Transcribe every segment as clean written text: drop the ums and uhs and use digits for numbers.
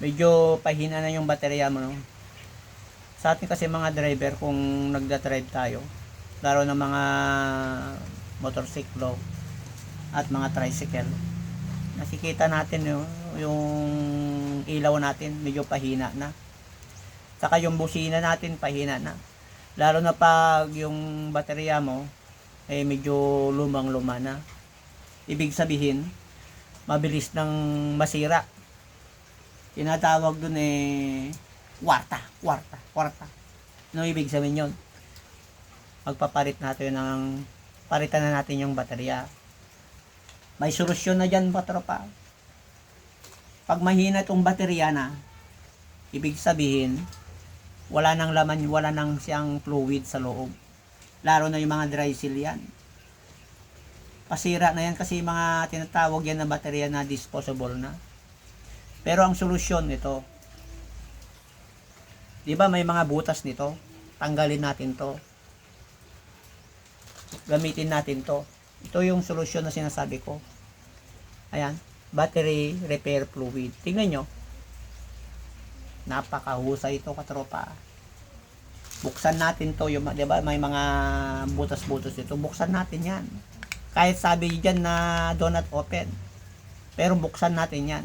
medyo pahina na yung baterya mo, no? Sa atin kasi mga driver, kung nagda-drive tayo, lalo na mga motorsiklo at mga tricycle, nakikita natin yung ilaw natin medyo pahina na, saka yung busina natin pahina na, lalo na pag yung baterya mo medyo lumang luma na. Ibig sabihin mabilis nang masira. Tinatawag dun kwarta. Ano ibig sabihin yun? Magpapalit natin palitan na natin yung baterya. May solusyon na dyan, patropa. Pag mahina itong baterya na, ibig sabihin wala nang laman, wala nang siyang fluid sa loob, lalo na yung mga dry seal yan. Pasira na yan kasi mga tinatawag yan na baterya na disposable na. Pero ang solusyon nito, di ba may mga butas nito, tanggalin natin to, gamitin natin to. Ito yung solusyon na sinasabi ko. Ayan, battery repair fluid. Tingnan nyo, napakahusay ito, katropa. Buksan natin to, yung, di ba may mga butas-butas dito, buksan natin yan. Kahit sabi dyan na do not open, pero buksan natin yan.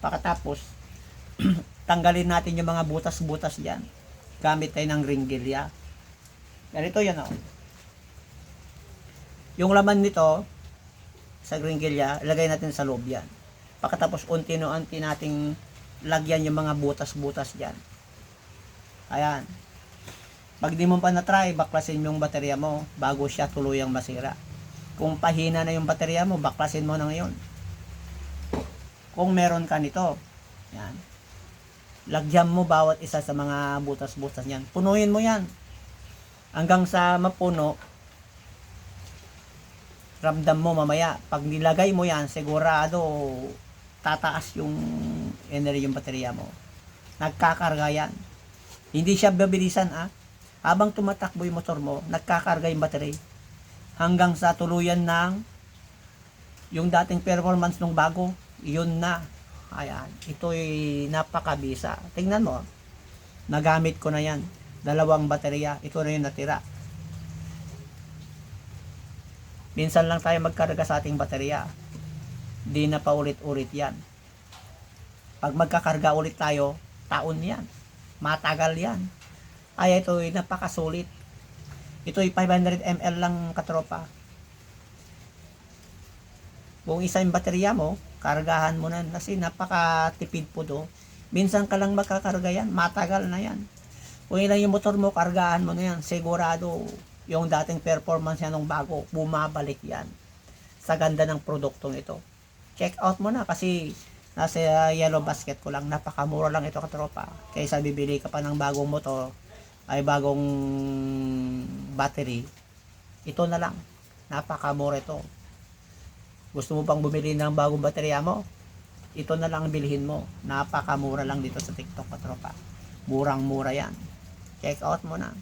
Pagkatapos tanggalin natin yung mga butas-butas dyan gamit tayo ng ringgilya. Ganito yan, yung laman nito sa ringgilya, ilagay natin sa loob yan. Pagkatapos unti-unti nating lagyan yung mga butas-butas dyan. Ayan. Pag di mo pa na-try, baklasin mo yung baterya mo bago siya tuluyang masira. Kung pahina na yung baterya mo, baklasin mo na ngayon. Kung meron ka nito, yan, lagyan mo bawat isa sa mga butas-butas niyan. Punuin mo yan hanggang sa mapuno. Ramdam mo mamaya, pag nilagay mo yan, sigurado tataas yung energy yung baterya mo. Nagkakarga yan. Hindi siya babilisan, habang tumatakbo yung motor mo, nagkakarga yung battery hanggang sa tuluyan ng yung dating performance nung bago, yun na. Ayan, ito'y napakabisa. Tingnan mo, nagamit ko na yan, 2 baterya, ito na yung natira. Minsan lang tayo magkarga sa ating baterya, di na paulit-ulit yan. Pag magkakarga ulit tayo, taon yan, matagal yan. Ay, ito'y napakasulit. Ito'y 500 ml lang, katropa. Kung isa yung baterya mo, kargahan mo na, kasi napakatipid po do. Minsan ka lang magkakarga yan, matagal na yan. Kung ilang yung motor mo, kargahan mo na yan, sigurado yung dating performance yan ng bago, bumabalik yan. Sa ganda ng produktong ito. Check out mo na, kasi nasa yellow basket ko lang, napakamura lang ito, katropa. Kaysa bibili ka pa ng bagong motor, ay bagong battery, ito na lang, napakamura ito. Gusto mo pang bumili ng bagong baterya mo, ito na lang bilhin mo. Napakamura lang dito sa TikTok, katropa. Murang-mura yan. Check out mo na.